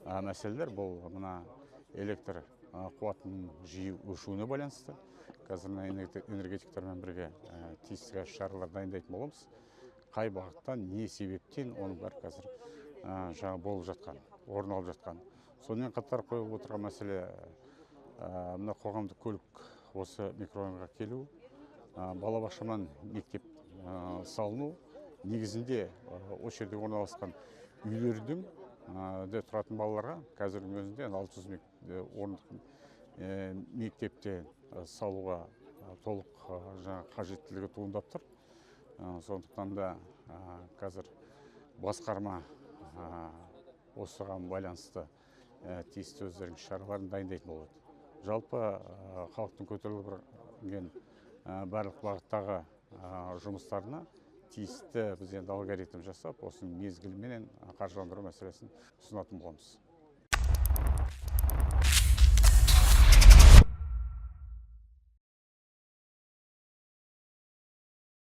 мәселелер бұл мына электр қуатының жиі өшуіне байланысты. Қазір энергетиктермен бірге тиісті шаралар дайындайтын боламыз. Қай бағыттан, не себептен оның бәрі қазір жаңа болып жатқан, орын алып жатқан. Сонымен қатар қойып отырған мәселе мына қоғамдық көлік осы микрорайонға келу, балабақшадан мектеп салыну, негізінде осы жерде орналасқан үйлердің де тұратын балаларға қазірдің өзінде 600 орындық мектепте салуға толық қажеттілігі туындап тұр. Сондықтан да қазір басқарма осыған байланысты тиісті өздерінің шараларын дайындайтын болады. Жалпы халықтың көтеріліп жүрген барлық бағыттағы жұмыстарына тиісті біз енді алгоритм жасап, осының мезгілменен қаржыландыру мәселесін ұсынатын боламыз.